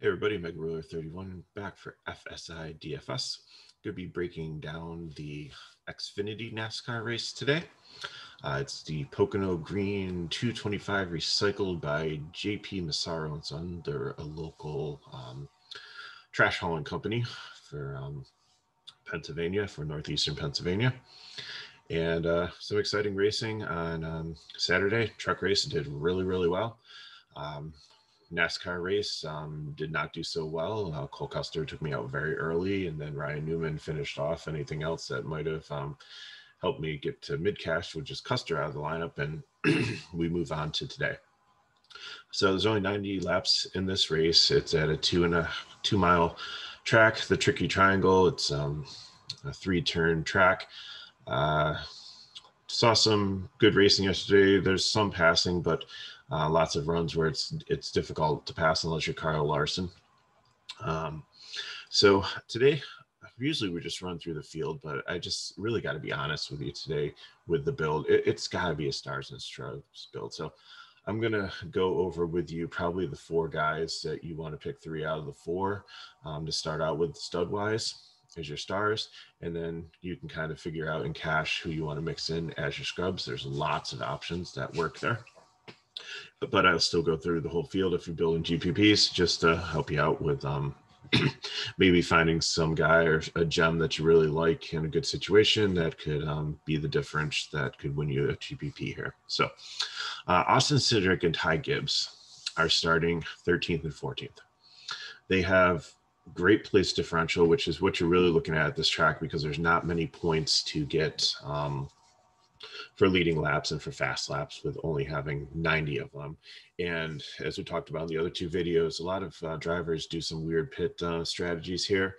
Hey everybody, Mega Ruler 31 back for FSI DFS. Going to be breaking down the Xfinity NASCAR race today. It's the Pocono Green 225 recycled by JP Massaro and Son. They're a local trash hauling company for Pennsylvania, for northeastern Pennsylvania. And some exciting racing on Saturday. Truck race did really well. NASCAR race did not do so well. Cole Custer took me out very early, and then Ryan Newman finished off anything else that might have helped me get to mid-cash, which is Custer out of the lineup, and we move on to today. So there's only 90 laps in this race. It's at a 2 mile track, the Tricky Triangle. It's a 3-turn track. Saw some good racing yesterday. There's some passing, but lots of runs where it's difficult to pass unless you're Kyle Larson. So today, usually we just run through the field, but I just really got to be honest with you today with the build. It's got to be a stars and stripes build. So I'm going to go over with you probably the 4 guys that you want to pick 3 out of the 4 to start out with stud-wise as your stars, and then you can kind of figure out in cash who you want to mix in as your scrubs. There's lots of options that work there. But I'll still go through the whole field if you're building GPPs just to help you out with maybe finding some guy or a gem that you really like in a good situation that could be the difference that could win you a GPP here. So Austin Cedric and Ty Gibbs are starting 13th and 14th. They have great place differential, which is what you're really looking at this track because there's not many points to get for leading laps and for fast laps with only having 90 of them. And as we talked about in the other 2 videos, a lot of drivers do some weird pit strategies here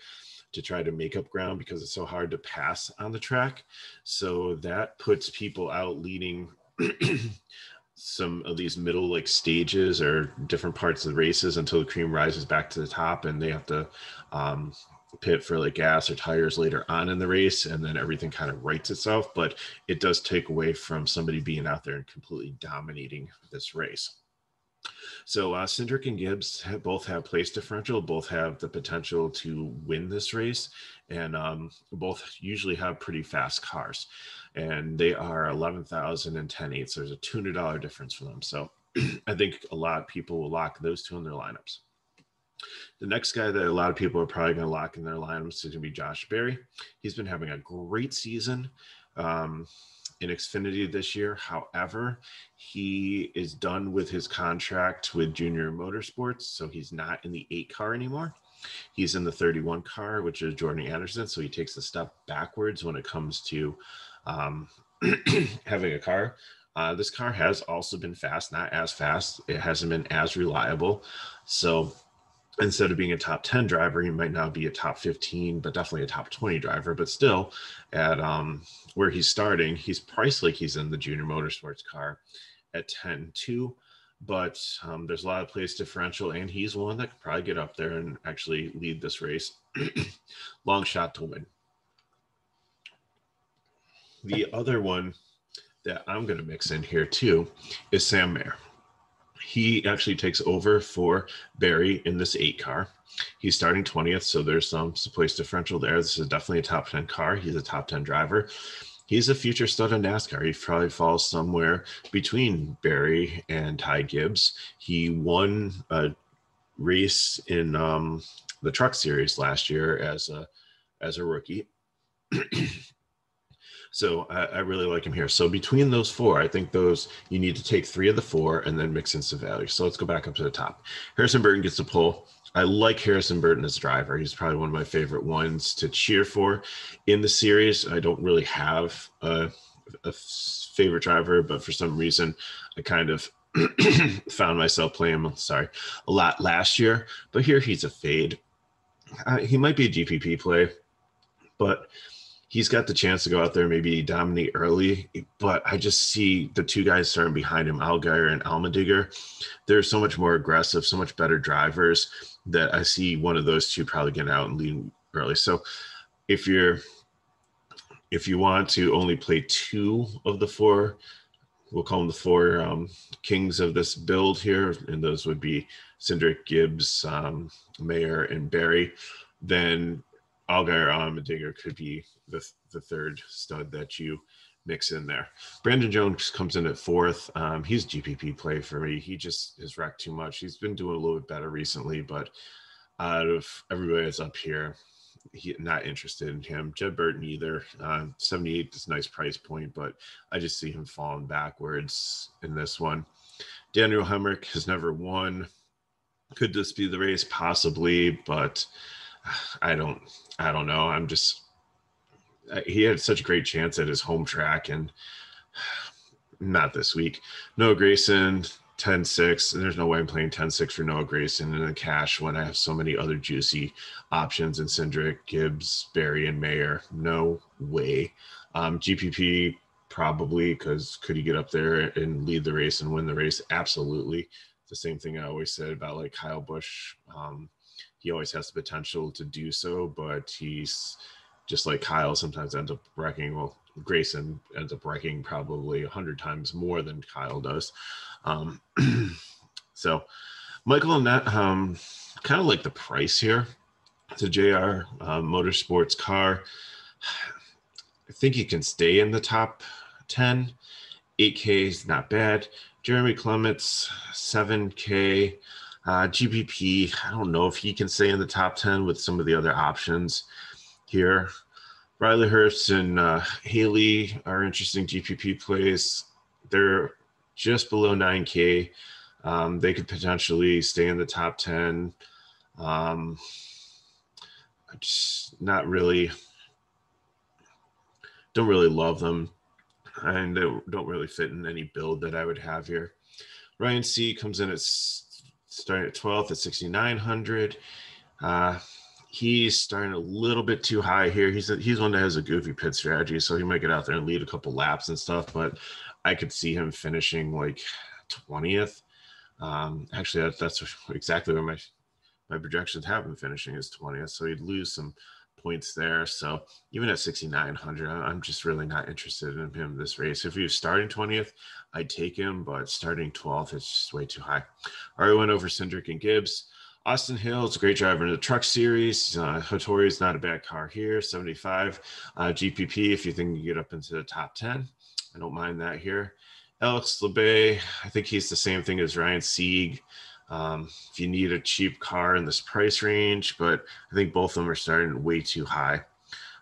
to try to make up ground because it's so hard to pass on the track. So that puts people out leading some of these middle stages or different parts of the races until the cream rises back to the top and they have to pit for gas or tires later on in the race, and then everything kind of rights itself. But it does take away from somebody being out there and completely dominating this race. So Cedric and Gibbs both have place differential, both have the potential to win this race, and both usually have pretty fast cars. And they are 11,000 and 10.8, so there's a $200 difference for them. So I think a lot of people will lock those 2 in their lineups. The next guy that a lot of people are probably going to lock in their lineups is going to be Josh Berry. He's been having a great season in Xfinity this year. However, he is done with his contract with Junior Motorsports, so he's not in the 8 car anymore. He's in the 31 car, which is Jordan Anderson, so he takes a step backwards when it comes to having a car. This car has also been fast, not as fast. It hasn't been as reliable. So instead of being a top 10 driver, he might now be a top 15, but definitely a top 20 driver. But still, at where he's starting, he's priced like he's in the Junior Motorsports car at 10.2. But there's a lot of place differential, and he's one that could probably get up there and actually lead this race. Long shot to win. The other one that I'm going to mix in here too is Sam Mare. He actually takes over for Barry in this 8 car. He's starting 20th, so there's some place differential there. This is definitely a top 10 car. He's a top 10 driver. He's a future stud in NASCAR. He probably falls somewhere between Barry and Ty Gibbs. He won a race in the Truck Series last year as a rookie. So I really like him here. So between those 4, I think those you need to take 3 of the 4 and then mix in some value. So let's go back up to the top. Harrison Burton gets the pull. I like Harrison Burton as a driver. He's probably one of my favorite ones to cheer for in the series. I don't really have a favorite driver, but for some reason I kind of found myself playing him, a lot last year. But here he's a fade. He might be a GPP play, but he's got the chance to go out there, maybe dominate early, but I just see the 2 guys starting behind him, Allgaier and Allmendinger. They're so much more aggressive, so much better drivers that I see one of those 2 probably getting out and leading early. So if you want to only play 2 of the 4, we'll call them the four kings of this build here, and those would be Cedric, Gibbs, Mare, and Barry. Then Allgaier Allmendinger could be the third stud that you mix in there. Brandon Jones comes in at fourth. He's GPP play for me. He just has wrecked too much. He's been doing a little bit better recently, but out of everybody that's up here, not interested in him. Jed Burton either. 78 is a nice price point, but I just see him falling backwards in this one. Daniel Hemrick has never won. Could this be the race? Possibly, but I don't know. He had such a great chance at his home track, and not this week. Noah Grayson, 10-6, and there's no way I'm playing 10-6 for Noah Grayson in the cash when I have so many other juicy options in Cedric, Gibbs, Barry, and Mayer. No way. GPP probably, because could he get up there and lead the race and win the race? Absolutely. The same thing I always said about like Kyle Busch. He always has the potential to do so, but he's just like Kyle sometimes ends up wrecking. Well, Grayson ends up wrecking probably 100 times more than Kyle does. So Michael and that kind of like the price here. It's a JR Motorsports car. I think he can stay in the top 10. 8K is not bad. Jeremy Clements, 7K. GPP, I don't know if he can stay in the top 10 with some of the other options here. Riley Hurst and Haley are interesting GPP plays. They're just below 9K. They could potentially stay in the top 10. Just not really, don't really love them, and they don't really fit in any build that I would have here. Ryan C comes in at starting at 12th at 6,900. He's starting a little bit too high here. He's one that has a goofy pit strategy, so he might get out there and lead a couple laps and stuff, but I could see him finishing like 20th. Actually, that's exactly where my projections have him finishing is 20th, so he'd lose some points there. So even at 6,900, I'm just really not interested in him this race. If he was starting 20th, I'd take him, but starting 12th, it's just way too high. Already went over Cedric and Gibbs. Austin Hill is a great driver in the truck series. Hattori is not a bad car here, 75. GPP, if you think you get up into the top 10, I don't mind that here. Alex LeBay, I think he's the same thing as Ryan Sieg. If you need a cheap car in this price range, but I think both of them are starting way too high.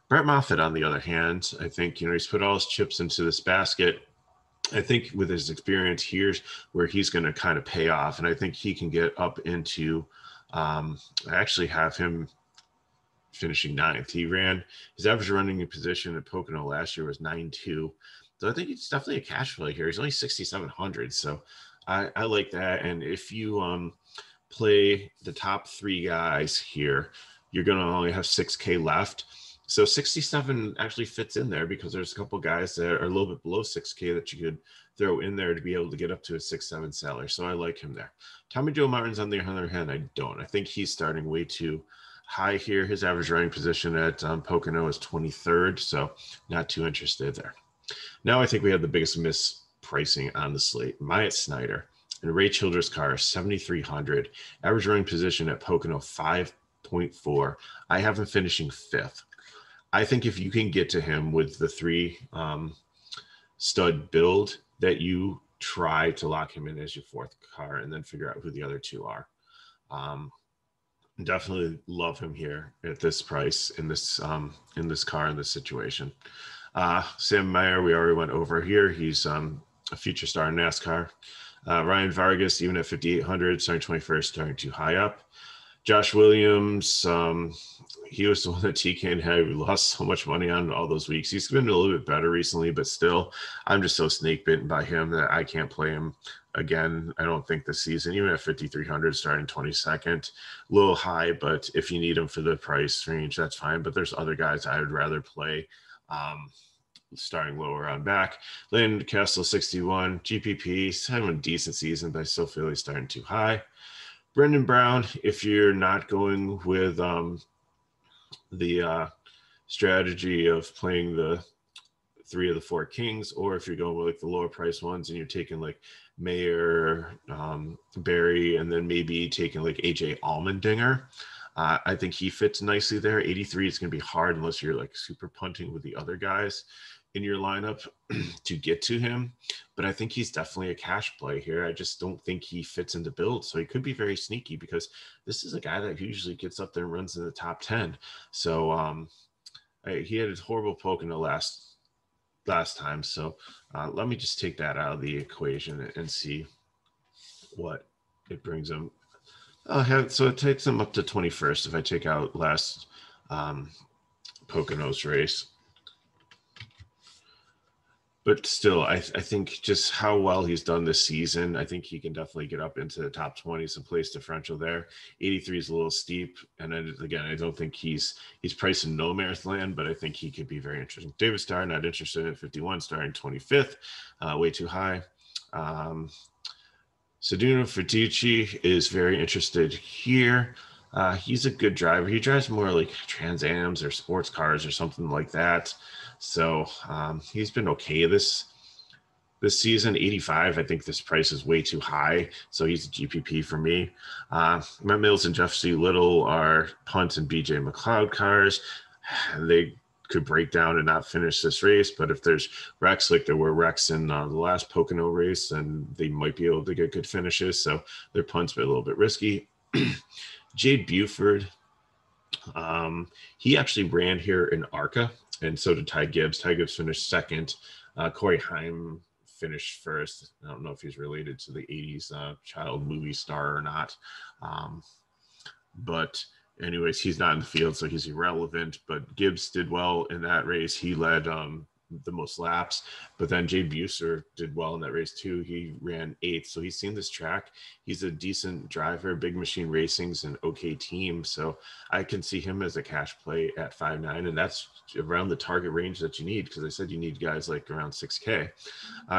Brett Moffatt, on the other hand, I think, he's put all his chips into this basket. I think with his experience, here's where he's going to kind of pay off. And I think he can get up into, I actually have him finishing 9th. He ran his average running position at Pocono last year was 9.2. So I think it's definitely a cash flow here. He's only 6,700. So I like that. And if you play the top 3 guys here, you're going to only have 6K left. So 67 actually fits in there because there's a couple guys that are a little bit below 6K that you could throw in there to be able to get up to a 6-7 salary. So I like him there. Tommy Joe Martin's on the other hand, I don't. I think he's starting way too high here. His average running position at Pocono is 23rd, so not too interested there. Now I think we have the biggest mispricing on the slate. Myatt Snyder and Ray Childress' car, 7,300. Average running position at Pocono, 5.4. I have him finishing 5th. I think if you can get to him with the 3 stud build, that you try to lock him in as your 4th car and then figure out who the other 2 are. Definitely love him here at this price in this car in this situation. Sam Mayer, we already went over here. He's a future star in NASCAR. Ryan Vargas, even at 5,800, starting 21st, starting too high up. Josh Williams, he was the one that TK and had lost so much money on all those weeks. He's been a little bit better recently, but still, I'm just so snake bitten by him that I can't play him again. I don't think this season, even at 5,300, starting 22nd, a little high, but if you need him for the price range, that's fine. But there's other guys I would rather play starting lower on back. Landon Castle, 61. GPP, he's having a decent season, but I still feel he's starting too high. Brendan Brown, if you're not going with the strategy of playing the 3 of the 4 Kings, or if you're going with like the lower price ones and you're taking like Mare, Barry, and then maybe taking like AJ Allmendinger. I think he fits nicely there. 83 is going to be hard unless you're like super punting with the other guys in your lineup to get to him. But I think he's definitely a cash play here. I just don't think he fits into build. So he could be very sneaky because this is a guy that usually gets up there and runs in the top 10. So he had a horrible Pocono last time. So let me just take that out of the equation and see what it brings him. So it takes him up to 21st if I take out last Pocono's race. But still, I think just how well he's done this season, I think he can definitely get up into the top 20, some place differential there. 83 is a little steep. And then, again, I don't think he's priced in no Mare's land, but I think he could be very interesting. David Starr, not interested at 51, starting 25th, way too high. Sedino Ferducci is very interested here. He's a good driver. He drives more like Trans Ams or sports cars or something like that. So he's been okay this season. 85, I think this price is way too high. So he's a GPP for me. Matt Mills and Jeff C. Little are Punt and BJ McLeod cars. They could break down and not finish this race, but if there's wrecks like there were wrecks in the last Pocono race, then they might be able to get good finishes. So their punts are a little bit risky. Jade Buford, he actually ran here in ARCA, and so did Ty Gibbs. Ty Gibbs finished second. Corey Haim finished first. I don't know if he's related to the 80s child movie star or not. But anyways, he's not in the field, so he's irrelevant. But Gibbs did well in that race. He led the most laps. But then Jay Buser did well in that race too. He ran 8th. So he's seen this track. He's a decent driver. Big Machine Racing's an okay team. So I can see him as a cash play at 5.9. And that's around the target range that you need, because I said you need guys like around 6K.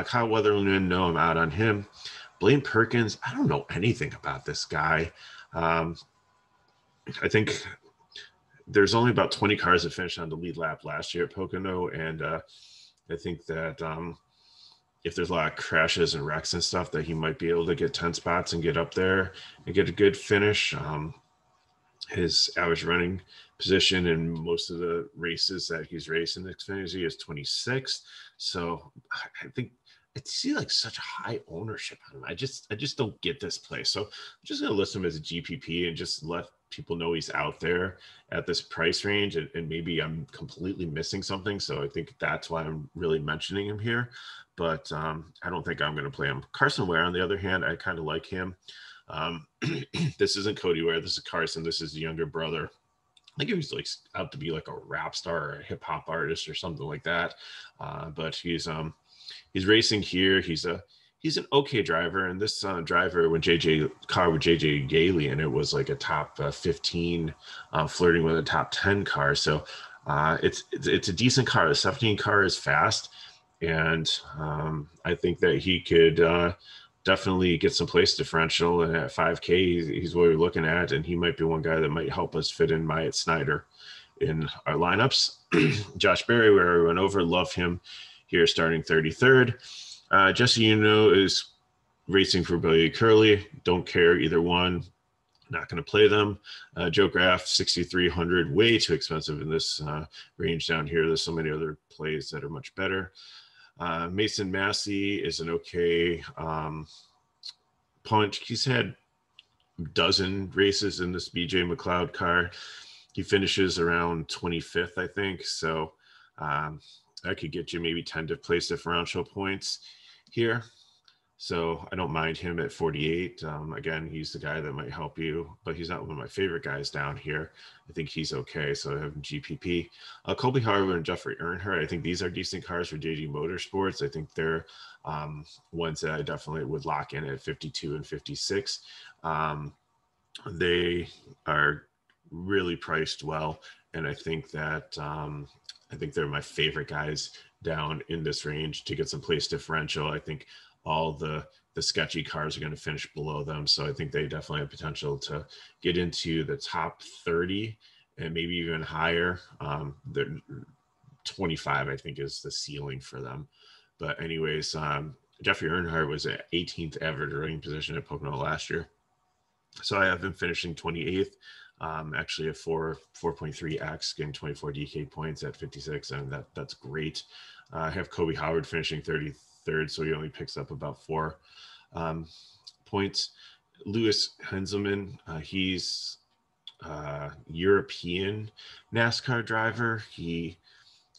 Kyle Weatherman, no, I'm out on him. Blaine Perkins, I don't know anything about this guy. I think there's only about 20 cars that finished on the lead lap last year at Pocono, and I think that if there's a lot of crashes and wrecks and stuff, that he might be able to get 10 spots and get up there and get a good finish. His average running position in most of the races that he's raced in Xfinity is 26th. So I think I see like such a high ownership on him. I just don't get this play. So I'm just going to list him as a GPP and just let people know he's out there at this price range, and maybe I'm completely missing something. So I think that's why I'm really mentioning him here, but I don't think I'm going to play him. Carson Ware, on the other hand, I kind of like him. This isn't Cody Ware. This is Carson. This is the younger brother. I think he was like out to be like a rap star or a hip hop artist or something like that. But he's racing here. He's an okay driver, and this driver, when car with JJ Gailey, and it was like a top 15, flirting with a top 10 car. So it's a decent car. The 17 car is fast, and I think that he could definitely get some place differential. And at 5K, he's what we're looking at, and he might be one guy that might help us fit in Myatt Snyder in our lineups. Josh Berry, where we went over, love him here, starting 33rd. Jesse Uno is racing for Billy Curley. Don't care either one. Not going to play them. Joe Graff, 6,300, way too expensive in this range down here. There's so many other plays that are much better. Mason Massey is an okay punch. He's had a dozen races in this BJ McLeod car. He finishes around 25th, I think. So that could get you maybe 10 to place differential points here. So I don't mind him at 48. Again, he's the guy that might help you, but he's not one of my favorite guys down here. I think he's okay. So I have GPP. Colby Harwood and Jeffrey Earnhardt, I think these are decent cars for JG Motorsports. I think they're ones that I definitely would lock in at 52 and 56. They are really priced well, and I think that they're my favorite guys down in this range to get some place differential. I think all the sketchy cars are going to finish below them. So I think they definitely have potential to get into the top 30 and maybe even higher. 25, I think, is the ceiling for them. But anyways, Jeffrey Earnhardt was at 18th average running position at Pocono last year. So I have him finishing 28th, actually a 4.3x, getting 24 DK points at 56, and that's great. I have Kobe Howard finishing 33rd, so he only picks up about 4 points. Lewis Henselman, he's European NASCAR driver. He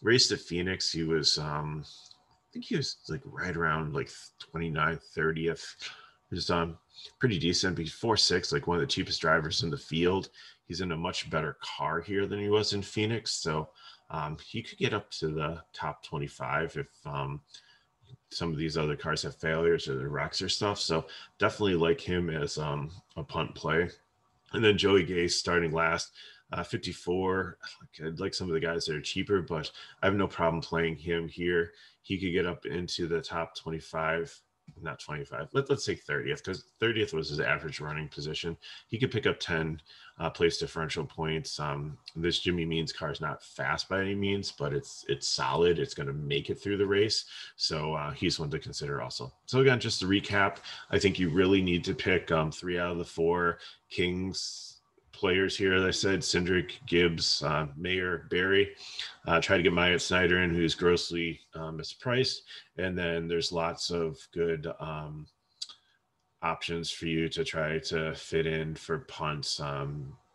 raced at Phoenix. He was, I think he was like right around like 29th, 30th. He was pretty decent. He's 4.6, like one of the cheapest drivers in the field. He's in a much better car here than he was in Phoenix. So he could get up to the top 25 if some of these other cars have failures or the wrecks or stuff. So definitely like him as a punt play. And then Joey Gase starting last, 54. I'd like some of the guys that are cheaper, but I have no problem playing him here. He could get up into the top 25, not 25. Let's say 30th, because 30th was his average running position. He could pick up 10 place differential points. This Jimmy Means car is not fast by any means, but it's solid. It's going to make it through the race. So he's one to consider also. So again, just to recap, I think you really need to pick 3 out of the 4 Kings players here. As I said, Cedric, Gibbs, Mare, Barry. Try to get Moffatt Snyder in, who's grossly mispriced. And then there's lots of good options for you to try to fit in for punts.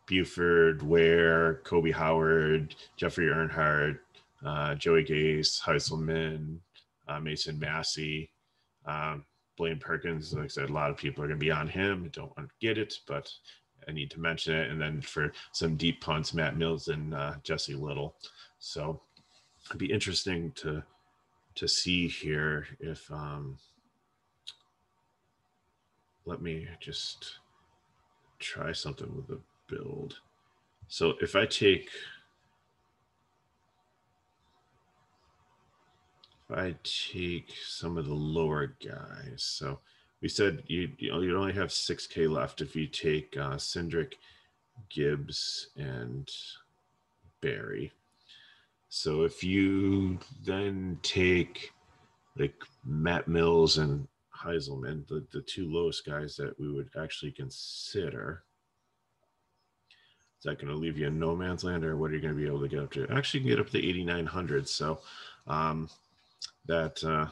Buford, Ware, Kobe Howard, Jeffrey Earnhardt, Joey Gase, Henselman, Mason Massey, Blaine Perkins. Like I said, a lot of people are going to be on him. I don't want to get it, but I need to mention it. And then for some deep punts, Matt Mills and Jesse Little. So it'd be interesting to see here if let me just try something with the build. So if I take some of the lower guys, so we said you only have 6K left if you take Cedric, Gibbs, and Barry. So if you then take like Matt Mills and Henselman, the 2 lowest guys that we would actually consider, is that going to leave you in no man's land, or what are you going to be able to get up to? Actually, you can get up to 8,900. So that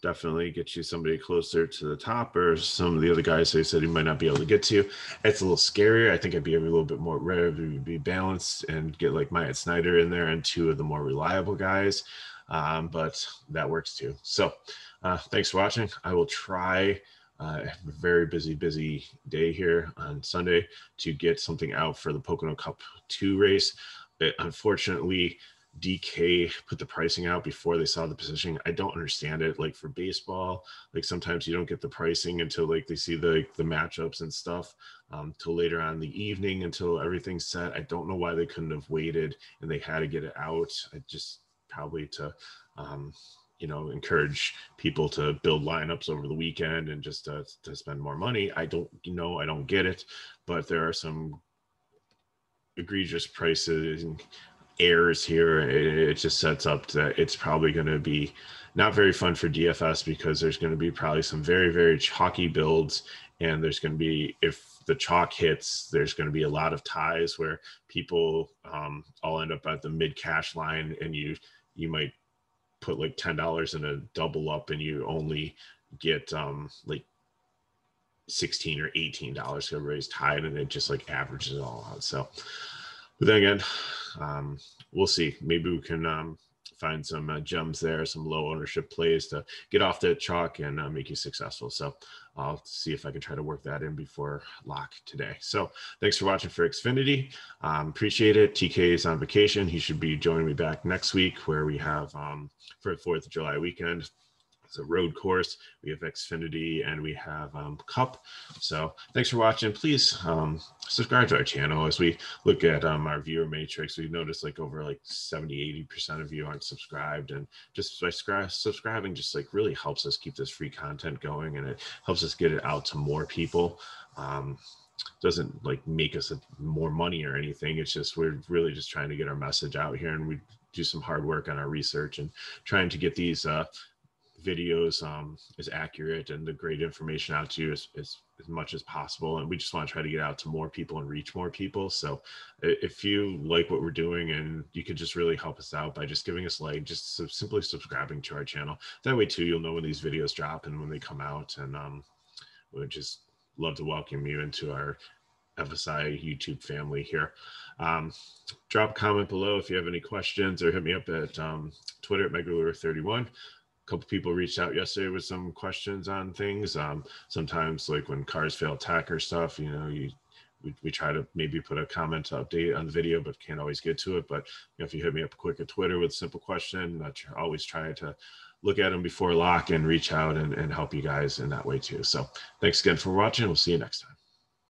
definitely gets you somebody closer to the top, or some of the other guys they said he might not be able to get to. It's a little scarier. I think I'd be a little bit more rare to be balanced and get like Moffatt Snyder in there and 2 of the more reliable guys. But that works too. So thanks for watching. I will try a very busy day here on Sunday to get something out for the Pocono Cup 2 race. Unfortunately, DK put the pricing out before they saw the positioning. I don't understand it. Like for baseball, like sometimes you don't get the pricing until like they see the matchups and stuff till later on in the evening until everything's set. I don't know why they couldn't have waited and they had to get it out. I just probably to encourage people to build lineups over the weekend and just to spend more money. I don't get it, but there are some egregious prices and errors here. It just sets up that it's probably going to be not very fun for DFS because there's going to be probably some very, very chalky builds. And there's going to be, if the chalk hits, there's going to be a lot of ties where people all end up at the mid cash line, and you might put like $10 in a double up and you only get like $16 or $18 because everybody's tied, and it just like averages it all out. So, but then again, we'll see. Maybe we can find some gems there, some low ownership plays to get off that chalk and make you successful. So I'll see if I can try to work that in before lock today. So thanks for watching for Xfinity. Appreciate it. TK is on vacation. He should be joining me back next week where we have for the 4th of July weekend. It's a road course. We have Xfinity and we have Cup. So thanks for watching. Please subscribe to our channel. As we look at our viewer matrix, we've noticed like over like 70–80% of you aren't subscribed, and just by subscribing just like really helps us keep this free content going, and it helps us get it out to more people. Doesn't like make us more money or anything. It's just we're really just trying to get our message out here, and we do some hard work on our research and trying to get these videos as accurate and the great information out to you as much as possible. And we just want to try to get out to more people and reach more people. So if you like what we're doing, and you could just really help us out by just giving us like, just simply subscribing to our channel. That way too, you'll know when these videos drop and when they come out. And we'd just love to welcome you into our FSI YouTube family here. Drop a comment below if you have any questions, or hit me up at Twitter at Megalure31. A couple people reached out yesterday with some questions on things. Sometimes, like when cars fail tech or stuff, you know, we try to maybe put a comment update on the video, but can't always get to it. But you know, if you hit me up quick at Twitter with a simple question, I always try to look at them before lock and reach out and help you guys in that way too. So thanks again for watching. We'll see you next time.